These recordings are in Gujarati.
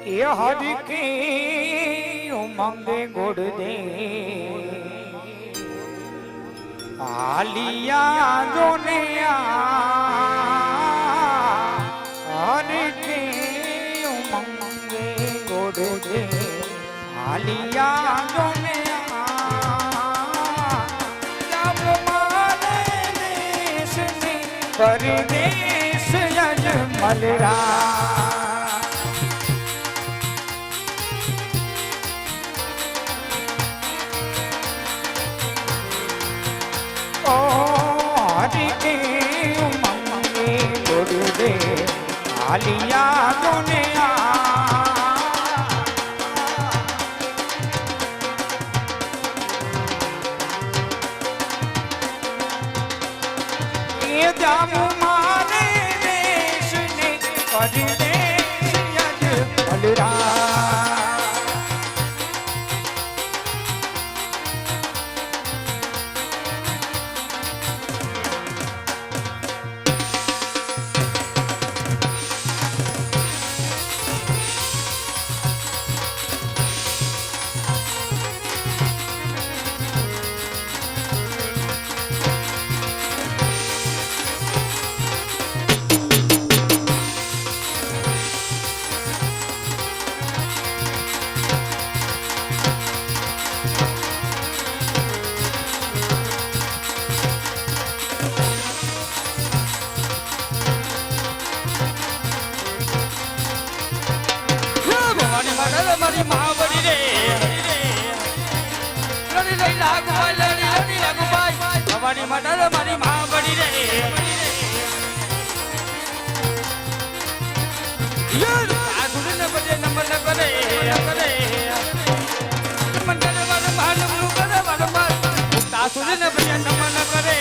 એ હરી કે ઉમંગે ગોડ દે આલિયા જોને હરી કે ઉમંગે ગોડ દે આલિયા જોને પરદેશ યજમલરા ઓ હરિ કે ઉમંગે ગોડ દે આલિયા જોને જામુ મારે દેશને પરદેશ યજમલરા મારી મહાબળી રે લડી લઈ લાગુભાઈ લડી લડી લાગુભાઈ ભવાની મડર મારી મહાબળી રે યાર આ ગુરુને બજે નંબર ન કરે કરે મંડળ વાળ માનવ કરે વાળ તા સુરને બજે નંબર ન કરે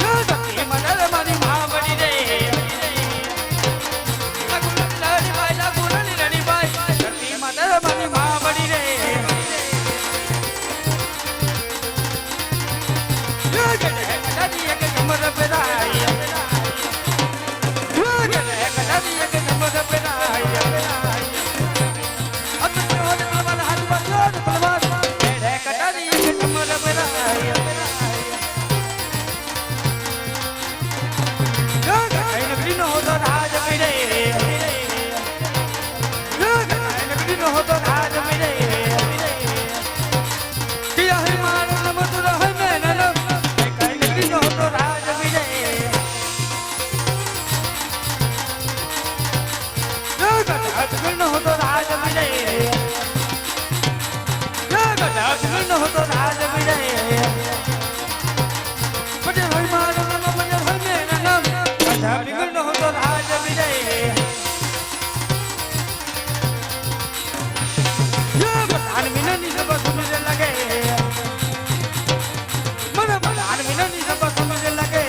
યાર તે મડર મારી મહાબળી રે મારી મહાબળી રે કદાદી એક કમર પેરાય કદાદી એક કમર પેરાય અત હોદ અવલ હાથ બદલો તલવાર કદાદી એક કમર પેરાય કઈ નગરી નો હોતો રાજ મીરે होतो राज मिले किया है मार मधुर है मैंने कई नगरी न होतो राज मिले अजमेर न होतो राज मिले अजमेर न होतो राज मिले बजे है मार मधुर है मैंने अजमेर न होतो राज मिले मिलनी सब समझ लगे मन बलान मिलनी सब समझ लगे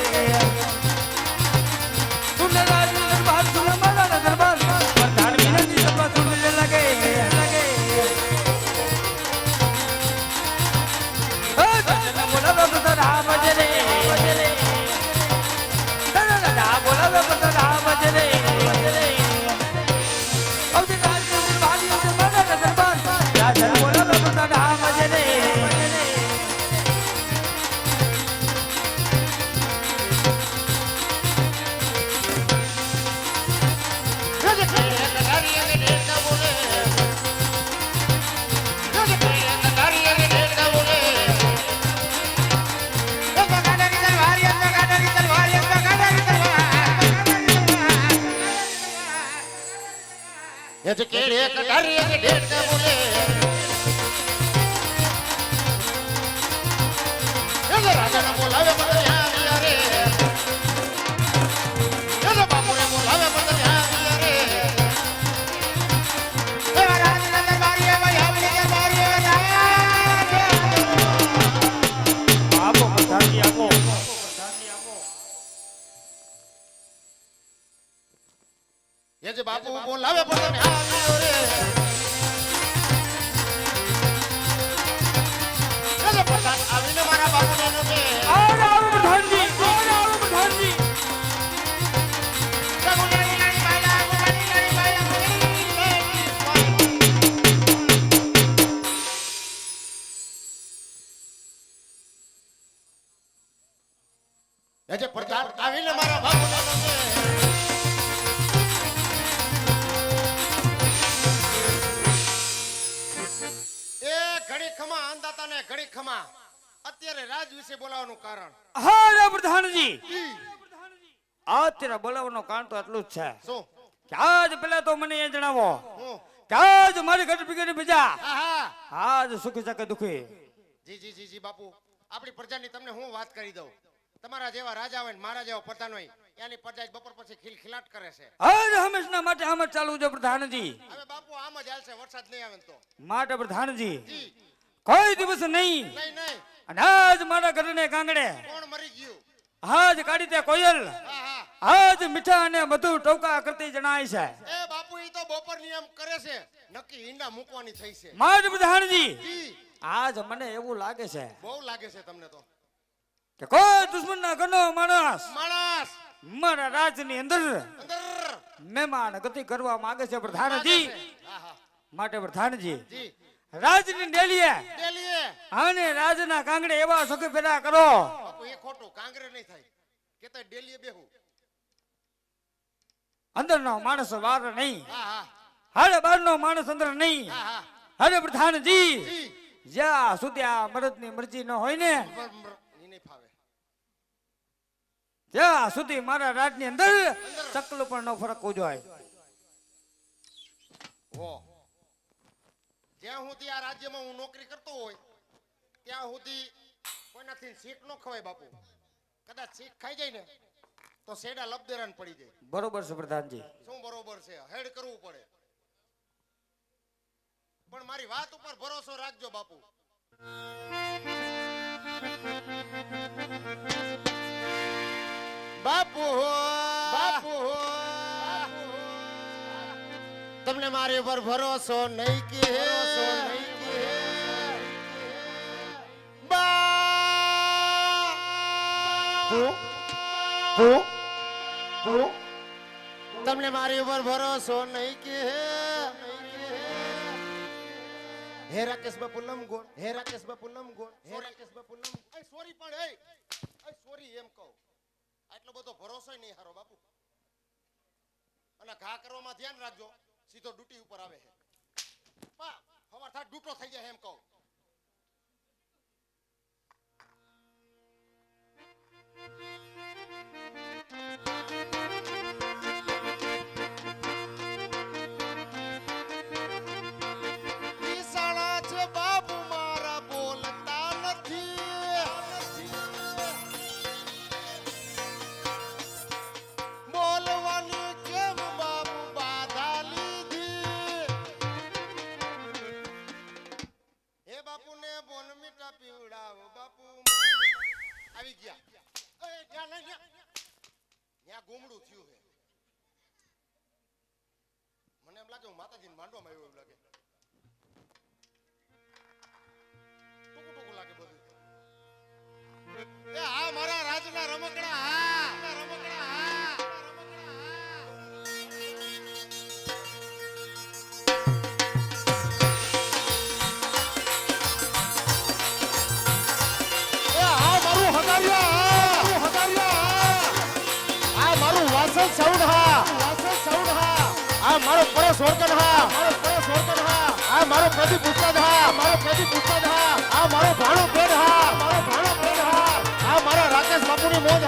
सुन राज दरबार सुन माला दरबार बलान मिलनी सब समझ लगे लगे ओ बोला बता राम बजरे बजरे दादा बोला बता राम बजरे बजरे अब राज दरबार सुन माला दरबार राजा बोला बता राम बजरे ये केड़े कटारी के ढेर का बोले ये राजा ने बोलावे मत यहां दिया रे ये बापू ने बोलावे मत यहां दिया रे ये राजा ने दरबारी है भाई हमने दरबारी है आपो बता दिया आपो ये जे बापू बोलावे मत यहां दिया रे ये पता आવીને મારા બાપુને નો કે और प्रधान जी હજે પ્રધાન આવીને મારા બાપુને ગમે. એ ઘડી ખમા આંદાતાને ઘડી ખમા. અત્યારે રાજ વિશે બોલાવવાનું કારણ હા પ્રધાનજી, અત્યારે બોલાવવાનું કારણ તો એટલું જ છે શું? કે આજ પેલા તો મને એ જણાવો હું કે આજ મારી ઘટ પીગડી બીજા આહા આજ સુખી શકે દુખી. જી બાપુ, આપણી પ્રજાની તમને હું વાત કરી દઉં. તમારા જેવા રાજા હોય ને મારા જેવા પ્રધાન હોય, એની પ્રજા જ બપોર પછી ખિલખિલાટ કરે છે. આજ હંમેશના માટે આમ જ ચાલવું છે પ્રધાનજી. હવે બાપુ આમ જ હાલશે, વરસાદ નહીં આવે ને તો. માટે પ્રધાનજી જી કોઈ દિવસ નહીં. નહીં અને આજ મારા ઘરને કાંગડે કોણ મરી ગયું? આજ કાઢી તે કોયલ આહા આજ મીઠા અને મધુર ટોકા કરતી જણાય છે. એ બાપુ ઈ તો બપોર નિયમ કરે છે, નક્કી ઈંડા મૂકવાની થઈ છે. માટે પ્રધાનજી જી આજ મને એવું લાગે છે બહુ લાગે છે તમને તો. કે કોઈ દુશ્મનના ઘરનો માણસ માણસ મારા રાજની અંદર અંદર મહેમાન ગતિ કરવા માંગે છે પ્રધાનજી. આહા માટે પ્રધાનજી જી રાજની ડેલીએ ડેલીએ અને રાજના કાંગડે એવા સખી પેદા કરો બાપુ એ ખોટું, કાંગરે નહીં થાય. કેતા ડેલીએ બેહું. અંદરનો માણસ વાર નહીં, આહા હારે બારનો માણસ અંદર નહીં. આહા અરે પ્રધાનજી જી જ્યાં સુધી આ મરદની મરજી ન હોય ને ઈ નહીં ફાવે. ત્યાં સુધી મારા રાજની અંદર ચકલું પણ ન ફરકવું જોઈએ. હો જ્યાં સુધી આ રાજ્યમાં હું નોકરી કરતો હોય ત્યાં સુધી કોઈનાથી શીખ ન ખવાય બાપુ. કદાચ શીખ ખાઈ જાય ને તો સેડા લબદેરાન પડી જાય. બરોબર છે પ્રધાનજી. શું બરોબર છે? હેડ કરવું પડે. પણ મારી વાત ઉપર ભરોસો રાખજો બાપુ. બાપુ બાપુ તમને મારી ઉપર ભરોસો નહીં કે તમને મારી ઉપર ભરોસો નહીં કે હે રાકેશ બાપુ લમગોળ, હે રાકેશ બાપુ લમગોળ, હે રાકેશ બાપુ લમ એ સોરી પણ એ સોરી એમ કહું. આટલો બધો ભરોસો નહીં હારો બાપુ. અને ઘા કરવામાં ધ્યાન રાખજો, સીધો ડ્યુટી ઉપર આવે છે. પા હવાર થાય ડૂટો થઈ જાય એમ કહું. ઈશાળા છે બાપુ મારા બોલતા નથી. બોલવાની કેમ બાપુ બાધા લીધી. હે બાપુને બોનમીટા પીવડાવો બાપુ. આવી ગયા. એ ત્યાં નહીં ત્યાં ગોમડું થયું છે. મને એમ લાગે હું માતાજીને માંડવામાં આવ્યો એવું લાગે. ટૂંકું ટૂંકું લાગે બધું. એ હા મારા રાજના રમકડા. હા રમકડા. હા મારું હગારિયા. આ મારું વાસણ સાઉન્ડ. આ મારો પરસ વર્કન. આ મારો પ્રદીપ ઉસ્તાદ. આ મારો ભાણો પેડ. આ મારા રાકેશ બાપુની મોજ.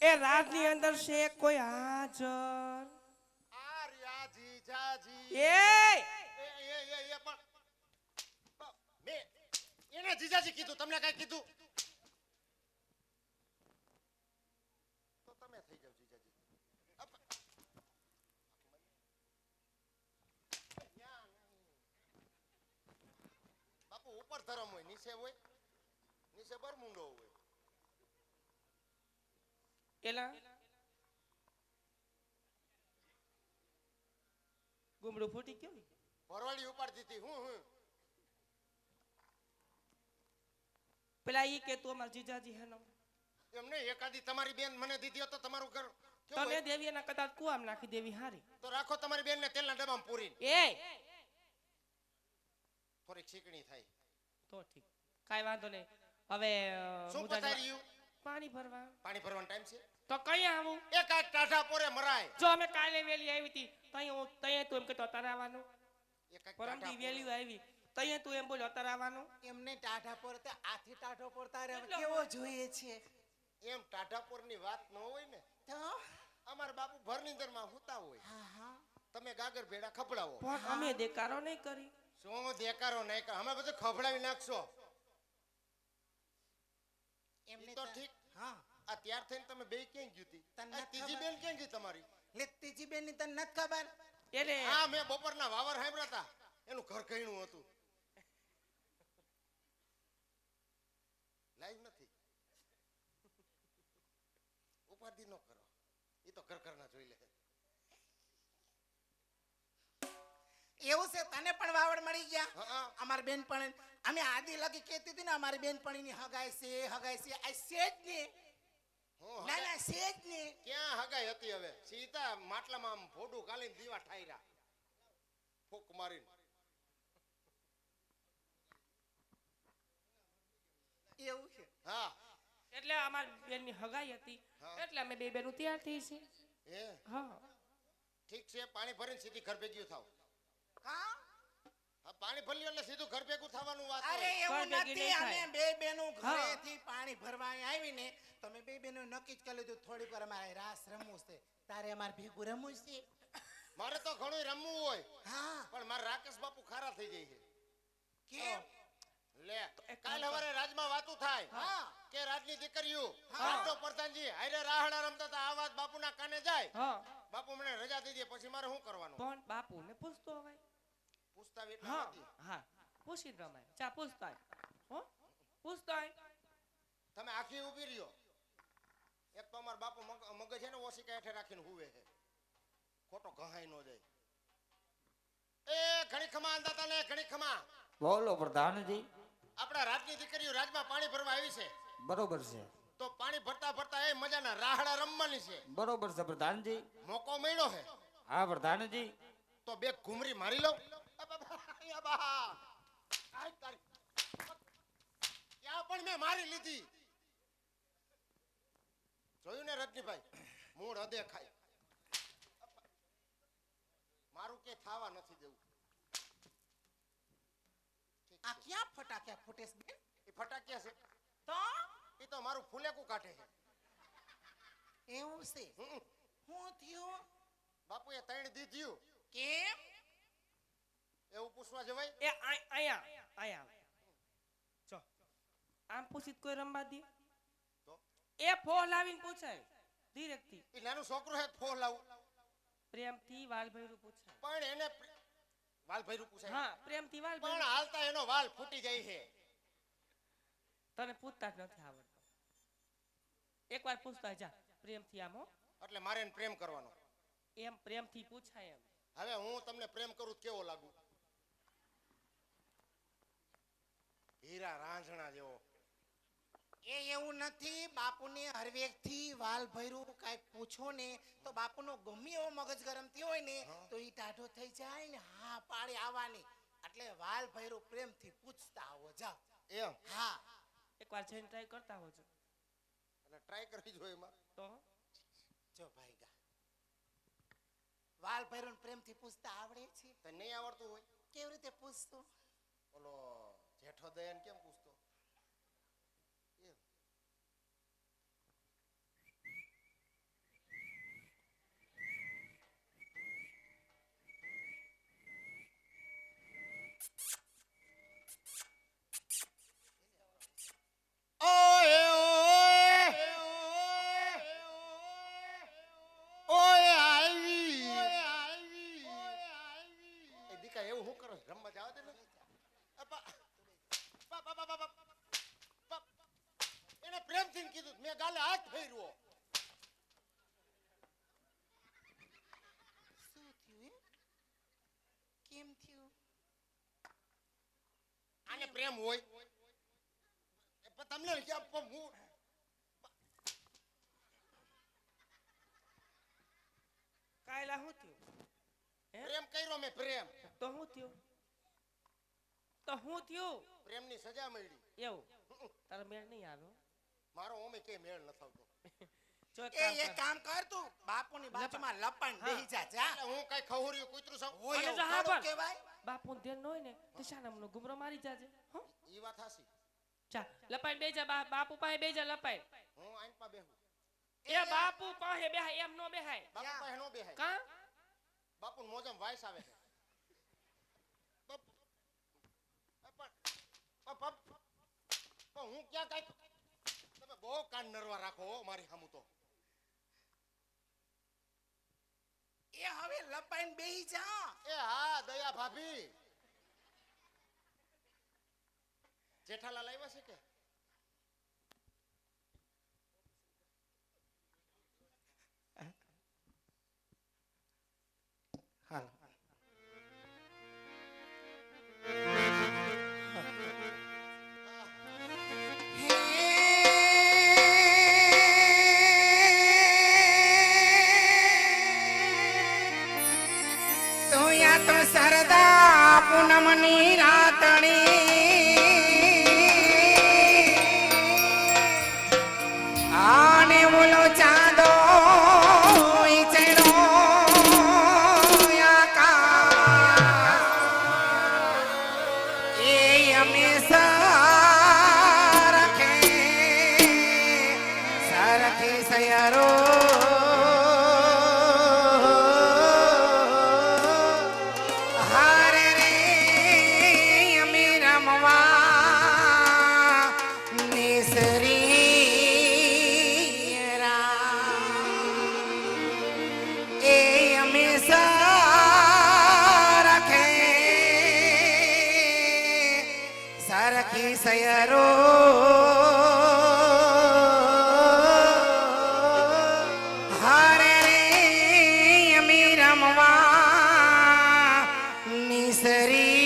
એ રાજની અંદર છે કોઈ હાજર? આ રહ્યા જીજાજી એ પણ મેં એને જીજાજી કીધું, તમને કઈ કીધું? તો તમે થઈ જાવ જીજાજી. બાપુ ઉપર ધરમ હોય, નીચે બરમુંડો હોય. એલા ગુમડું ફૂટી ગયું ને? ભરવાડી ઉપાડતી હતી. હું પેલા ઈ કે તું અમાર જીજાજી હેનો એમને એકાદી તમારી બેન મને દીધી હોત તો તમારું ઘર કેવું તને હોય? દેવી એના કદાચ કુવામ નાખી દેવી હારી. તો રાખો તમારી બેન ને તેલના ડબ્બામાં પૂરીને, એ થોડી ચીકણી થાય. તો ઠીક, કાઈ વાંધો નહીં. હવે શું હું જાજુ પતાર્યું? પાણી ભરવા. પાણી ભરવાનો ટાઈમ છે? તો કઈ આવું? એક આ ટાઢા પોરે મરાય. જો અમે કાલે વેલી આવી હતી તઈ તું એમ કે અત્યારે આવવાનું. એક આ પરમથી ટાઢા વેલી આવી તઈ તું એમ બોલ અત્યારે આવવાનું. એમને ટાઢા પર તે આથી ટાઢો પર તારે હવે એટલો કેવો જોઈએ છે એમ ટાઢા પોરની વાત ન હોય ને. તો અમાર બાપુ ભરનીંદરમાં હુતા હોય, હા હા તમે ગાગર ભેડા ખપડાવો. પણ અમે દેકારો નહીં કરી. શું દેકારો નહીં કર, અમે બધું ખવડાવી નાખશો. એમને ઈ તો ઠીક. હા આ ત્યાર થઈને તમે બે ક્યાં ગયું તી? તને આ નથી ત્રીજી ખબર? બેન ક્યાં ગઈ તમારી? લે ત્રીજી બેન ની તને નથી ખબર એટલે હા, મેં બપોરના વાવર સાંભળ્યા હતા, એનું ઘર કઈનું હતું. લાઈવ નથી, ઉપાધિ ન કરો, એ તો ઘર ઘરના જોઈ લે. એવું છે તને પણ વાવડ મળી ગયા હા. અમારી બેન પણ અમે આદિ લગી કહેતી હતી ને અમારી બેન પણ ની હગાઈ છે આ છે જ ને હું ના હગાઈ- ના છે જ ને ક્યાં હગાઈ હતી હવે? સીતા માટલામાં આમ ફોડું કાલીને દીવા ઠાયરા ફૂક મારીને. એવું છે હા એટલે અમાર બેનની હગાઈ હતી હા. એટલે અમે બે બેનું તૈયાર થઈ છે. હે હા ઠીક છે, પાણી ભરીને સીધી ઘર ભેગી થાવ. કા હા, પાણી ભરી લ્યો એટલે સીધું ઘર ભેગું થવાનું વાત અરે હોય. એવું ઘર ભેગી નથી નહીં અમે થાય. બે બેનો હા. ઘરેથી પાણી ભરવા અહીં આવીને તમે બે બેનો નક્કી જ કરી લીધું થોડીક વાર અમારે રાસ રમવું છે તારે અમારે ભેગું રમવું છે મારે તો ઘણું રમવું હોય, હા પણ મારા રાકેશ બાપુ ખારા થઈ જાય છે. કેમ લે એક કાલ કામ હવારે રાજમાં વાતું થાય હા કે રાજની દીકરીઓ હા. રાજનો પ્રધાનજી હારે રાહડા રમતા હતા, આ વાત બાપુના કાને જાય. હા બાપુ મને રજા દઈ દે, પછી મારે શું કરવાનું? પણ બાપુને પૂછતો હોય. પૂછતા એટલા હા નથી. હા પૂછી જ રમાય. ચા પૂછતા હો પૂછતા તમે આખી ઊભી રહ્યો. એક તો અમારા બાપુ મગજ છે ને ઓશિકા હેઠે રાખીને હુવે છે, ખોટો ઘહાઈ ન જાય. એ ઘણી ખમા અંદાતા ને ઘણી ખમા. બોલો પ્રધાનજી. આપણા રાજની દીકરીઓ રાજમાં પાણી ભરવા આવી છે, બરોબર છે, તો પાણી ભરતા ભરતા એ મજાના રાહડા રમવાની છે. બરોબર છે પ્રધાનજી. મોકો મળ્યો છે હા પ્રધાનજી. તો બે ઘુમરી મારી લઉં. ત્યાં પણ મેં મારી લીધી. જોયું ને રજનીભાઈ, મૂળ હદે ખાય. મારું કે થાવા નથી દેવું. આ ક્યાં ફટાક્યા ફૂટેશ બેન એ ફટાકિયા છે, તો એ તો મારું ફૂલેકું કાઢે છે. એવું છે હમ. હું થયું બાપુએ ત્રણ દીધ્યું, કેમ એવું પૂછવા જવાય? એ અહીંયા જો આમ પૂછી તો કોઈ રમવા દે? તો એ ફો લાવીને પૂછાય ધીરેકથી, એ નાનું છોકરું હે, ફોન લાવું. પ્રેમથી વાલભૈરું પૂછાય. પણ એને વાલ ભૈરું પૂછાય. હા પ્રેમથી પણ વાલભૈરું. હાલતા એનો વાલ ફૂટી જાય છે. તને પૂછતા જ નથી આવડતું. એકવાર પૂછતા જા પ્રેમથી આમ હો, એટલે મારે એને પ્રેમ કરવાનો. એમ પ્રેમથી પૂછાય એમ. હવે હું તમને પ્રેમ કરું તો કેવો લાગુ? હીરા રાંઝણા જેવો. એ એવું નથી બાપુને હરવેક થી વાલ ભર્યું કાંઈ પૂછો ને તો બાપુનો ગમે એવો મગજ ગરમ થયો હોય ને તો ઈ ટાઢો થઈ જાય ને હા પાડી આવવાની એટલે વાલ ભર્યું પ્રેમથી પૂછતા આવો જાઓ. એમ હા એકવાર જઈને ટ્રાય કરતા હોજો એટલે ટ્રાય કરવી જોઈએ એમાં. તો. જો ભાઈ ગા વાલ ભર્યું ને પ્રેમથી પૂછતા આવડે છે? તો નહીં આવડતું હોય કેવી રીતે પૂછતો? ઓલો જેઠો દયાન કેમ પૂછતો? એમ ગાલે હાથ ફેરવો. શું થયું કેમ થયું આને પ્રેમ હોય પણ તમને ક્યાં હું કાયલા શું થયું પ્રેમ કર્યો મેં પ્રેમ તો શું થયું પ્રેમની સજા મળી. એવું તારો મેળ નહીં આવ્યો મારો ઓમે કે મેળ ન થતો. જો એક એ કામ એક કર. કામ કર તું બાપુની બાજુમાં લપણ બેહી જા જા એટલે હું કઈ ખવર્યું કૂતરું છું હોય અને એવું જો હા થોડું પણ. કહેવાય બાપુને ધ્યાન ન હોય ને તો શાનામનો ગુમરો મારી જાજે હો ઈ વાત હાસી. ચા લપાઈ બેજા બાપુ પાસે બેજા લપાઈ હું આઈન પા બેહું. એ બાપુ પાસે બેહાય એમ નો બેહાય બાપુ પાસે નો બેહાય. કા બાપુ મોજમ વાઈસ આવે છે. પણ હું ક્યાં કઈ તમે બહુ કાન નરવા રાખો હો મારી સામું તો. એ હવે લપાઈને બેહી જા એ હા દયા ભાભી જેઠાલાલ આવ્યા છે કે હાલ તો સરદા પૂનમની રાતણી આને બોલો ચાંદો ઈ ચડો એ હંમેશા રખે સરખે સયરો હારે રે અમે રમવા નિસરી એ હંમેશા રખે સરખી સયરો હારે રે અમે રમવા નિસરી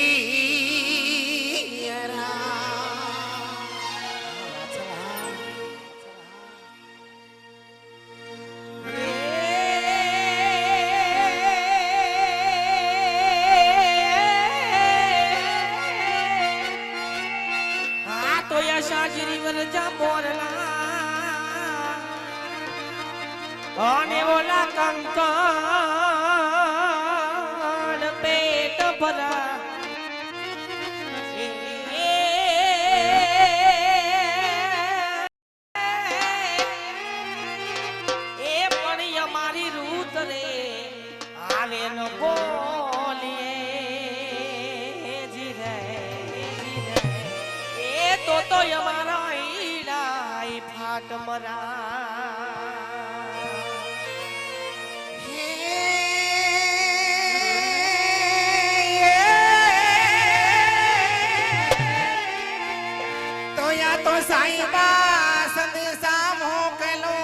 આ તો યશાજરી વરજા મોરલા અને ઓલા કંકણ પેટ ભરા એ પણ અમારી રૂત રે આલે ન બોલીએ જીરે એ તો અમારા ઈડાઈ ફાટ મરા તો યા તો સાઈબા સંદેશા મોકલો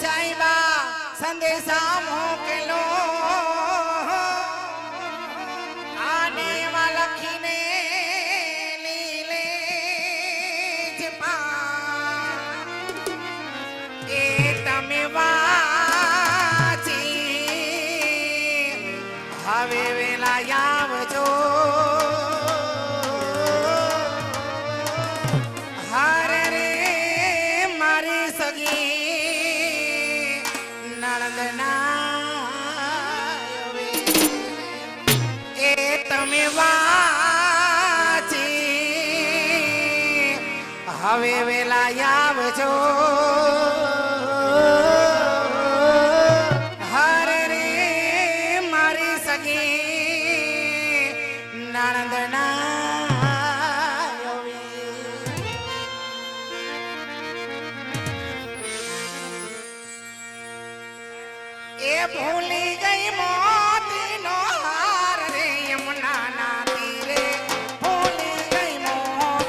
સાઈબા સંદેશા મોકલો આને એમાં લખીને લીલે જ પા એ તમે વાંચી હવે વેલા આવજો હારે રે મારી સગી નણંદના એ તમે વાંચી હવે વેલા આવજો હારે રે મારી સગી નણંદના એ ભૂલી ગઈ મોતીનો હાર રે યમુનાના તીરે ભૂલી ગઈ મોતીનો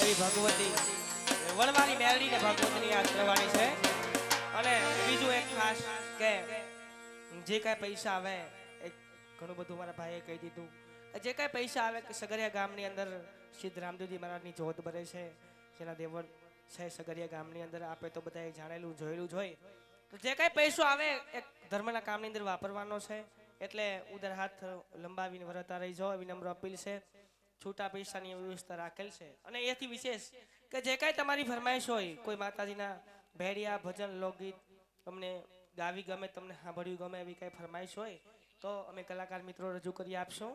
એવી ભગવતી વણવાની મેળવીને ભગવતીની યાદ કરવાની છે. અને બીજું એક ખાસ કે જે કાંઈ પૈસા આવે એક ઘણું બધું મારા ભાઈએ કહી દીધું. જે કાંઈ પૈસા આવે કે સગરિયા ગામની અંદર સિદ્ધ રામદેવજી મહારાજની જોત ભરે છે, જેના દેવળ છે સગરિયા ગામની અંદર. આપે તો બધાએ જાણેલું જોયેલું જ હોય. તો જે કાંઈ પૈસો આવે એક ધર્મના કામની અંદર વાપરવાનો છે. એટલે ઉદર હાથ લંબાવીને વરતા રહી જાઓ એવી નમ્ર અપીલ છે. છૂટા પૈસાની વ્યવસ્થા રાખેલ છે. અને એથી વિશેષ કે જે કાંઈ તમારી ફરમાઈશ હોય, કોઈ માતાજીના ભેડિયા ભજન લોકગીત તમને ગાવી ગમે, તમને સાંભળ્યું ગમે એવી કાંઈ ફરમાઈશ હોય તો અમે કલાકાર મિત્રો રજૂ કરી આપશું.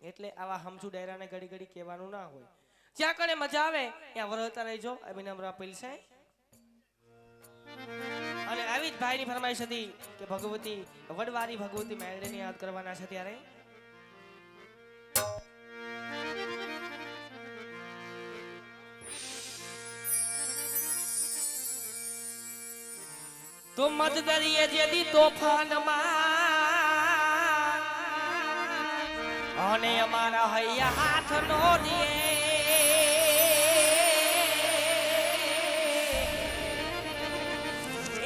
એટલે આવા હમસુ ડાયરાને ઘડી ઘડી કહેવાનું ના હોય. જ્યાં કણે મજા આવે ત્યાં વરતા રહેજો એવી નમ્ર અપીલ છે. અને આવી જ ભાઈની ફરમાઈશ હતી કે ભગવતી વડવારી ભગવતી મેળવીને યાદ કરવાના છે. ત્યારે તો મત દરિયે જેદી તોફાનમાં અને અમારા હૈયા હાથ નો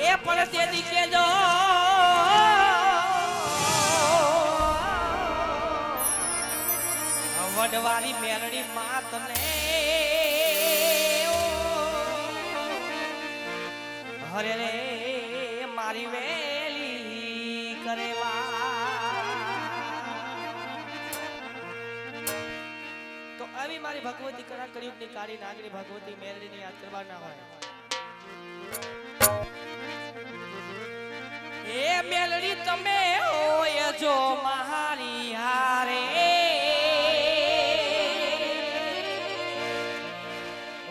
એ પણ તેદી કેજો વડવારી મેરડી માતને હરે રે મારી વેલી કરેવા. તો આવી મારી ભગવતી કરા કળિયુગની કાળી નાગરી ભગવતી મેલડીને યાદ કરવાના હોય. એ મેલડી તમે હોય જો મારી હારે,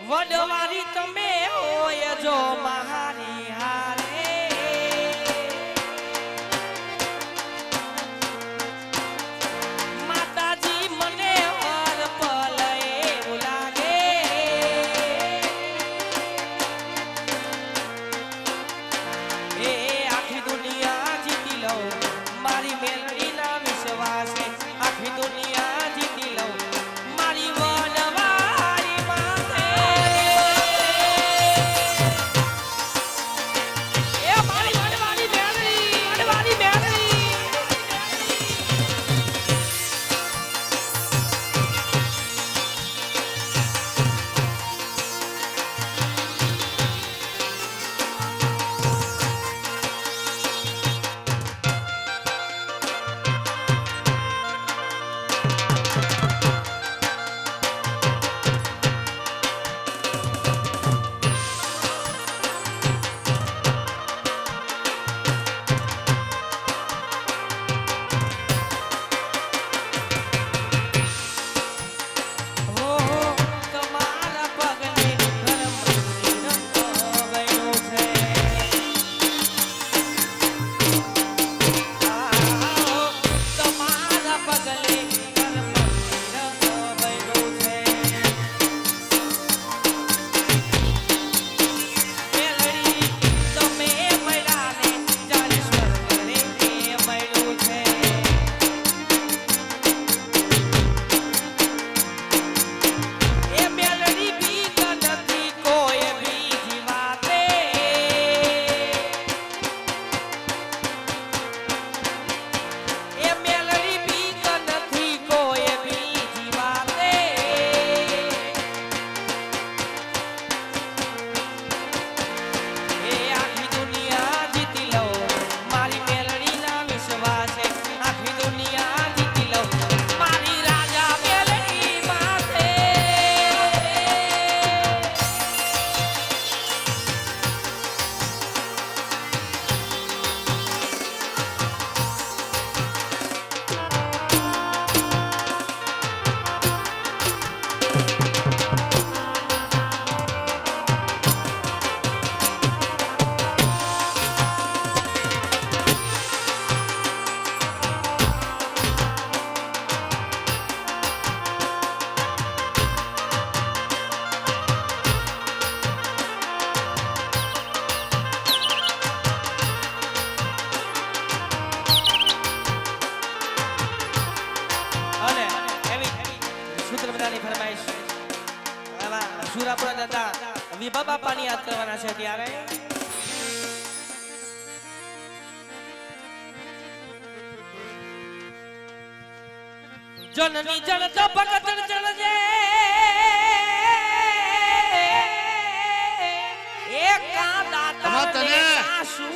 વડવારી તમે હોય જો મારી હારે, માતાજી મને હર પલ એવું લાગે એ આખી દુનિયા જીતી લઉં મારી મેલડીના વિશ્વાસે, આખી દુનિયા જીતી લઉં મારી વડવારી માથે. સુરાપુરા દાદા વિભા બાપાની યાદ કરવાના છે ત્યારે જનની જન તો ભગત જણજે એકા દાતા ને આસુ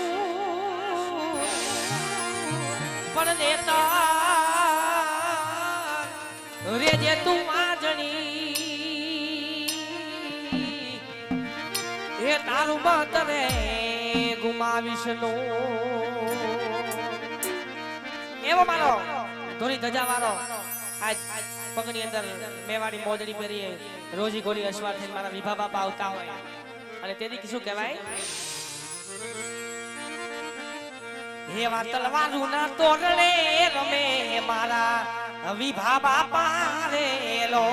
પણ નેતા રેજે તું આજણી એ તારું બતરે ગુમાવીશ નો એવો મારો ધોરી ધજા વાળો આજ પગની અંદર મેવાડી મોજડી પહેરીએ રોજી ગોળી અસવાર થઈને મારા વિભા બાપા આવતા હોય અને તેથી શું કહેવાય એવા તલવારું ના તોરણે રમે મારા વિભા બાપા રેલો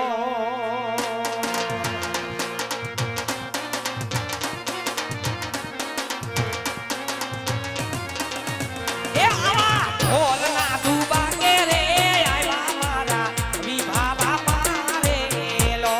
એ આવા ઢોલ ના દુબા કે રે આયા મારા વિભા બાપા રેલો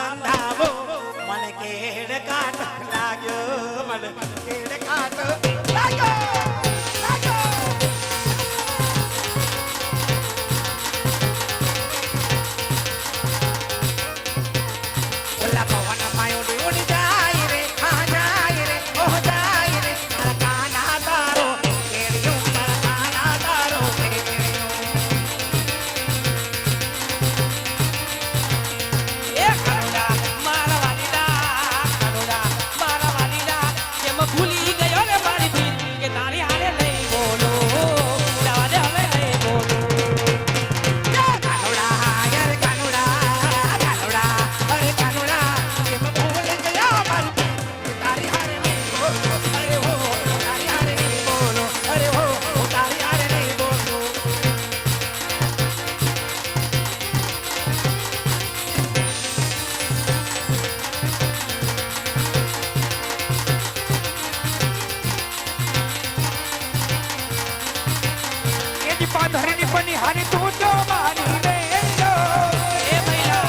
બંધાવો મને કેડ કાટ લાગ્યો મને કેડ કાટ લાગ્યો ઓલા પવન માયો ઉડી જાય રે ખા જાય રે ઓ જાય રે મારા કાના તારો કેડિયું મારા કાના તારો કેડિયું એ કનુડા મારા વાલીડા કેમ ભૂલી ગયો રે મારી દિલ કે તારી હારે નહીં બોલો જવા દે હવે નહીં બોલો કાનુડા યાર કાનુડા કાનુડા અરે કાનુડા કેમ ભૂલ ગયા મારી તારી હારે નહીં બોલો અરે હો તારી હારે નહીં બોલો અરે હો તારી હારે નહીં બોલો એની પાધરની બની હારી તું જો મારી બેજો એ ભૈલા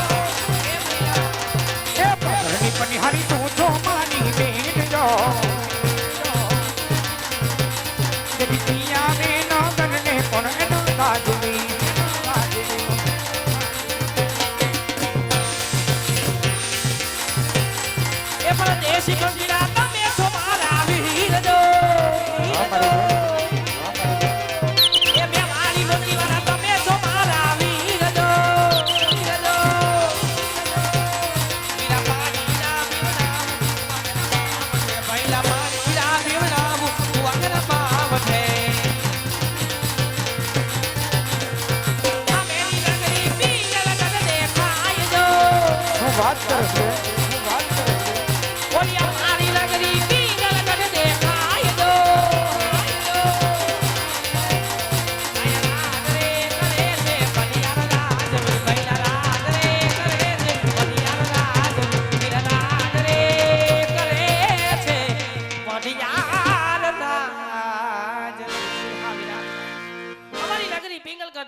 એ પાધરની બની હારી તું જો મારી બેજો જેવી પિયા ને નગન ને પણ એનો કાજવી એ પરદેશી કંદીરા તમે છો મારા વીર જો એ બે મારી ગોતી વાળા તમે છો મારા વીર જો મીરા પાણીના પીવડાવું ભૈલા પાણીના પીવડાવું તું આગળ પાવઠે આ મેરી નગરી પીગળ કર દેખાય જો શું વાત કરે છે ઓલી આ મારી નગરી પીગળ કર દેખાય જો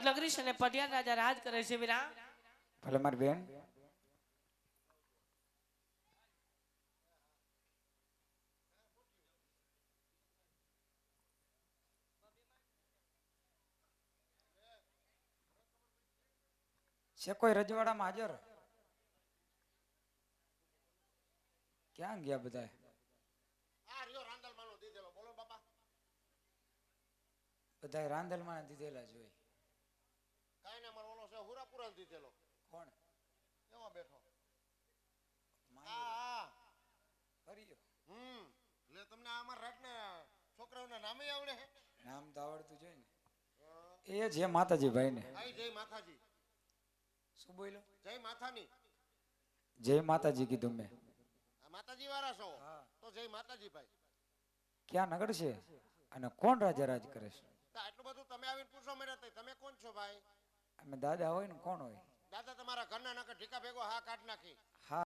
નગરી છે ને પટિયાર રાજા રાજ કરે છે વીરા ભલે મારી બેન છે કોઈ રજવાડામાં હાજર ક્યાં ગયા બધા આ રહ્યો રાંદલમાનો દીધેલો બોલો બાપા બધા રાંદલમાં દીધેલા જોઈ કાઈ ના મારો ઓલો છે હુરાપુરા દીધેલો કોણ એમાં બેઠો માની હા ફર્યો એટલે તમને અમાર રાતના છોકરાઓના નામે આવડે હે નામ તો આવડતું જોઈએ ને એ છે માતાજી ભાઈ ને આઈ જય માતાજી શું બોલ્યો જય માતાની જય માતાજી કીધું મેં આ માતાજી વાળા છો હા. તો જય માતાજી ભાઈ ક્યાં નગર છે અને કોણ રાજા રાજ કરે છે તો આટલું બધું તમે આવીને પૂછો મેરા તમે કોણ છો ભાઈ અમે દાદા હોય ને કોણ હોય દાદા તમારા ઘરના નકર ઢીકા ભેગો હા કાઢ નાખી હા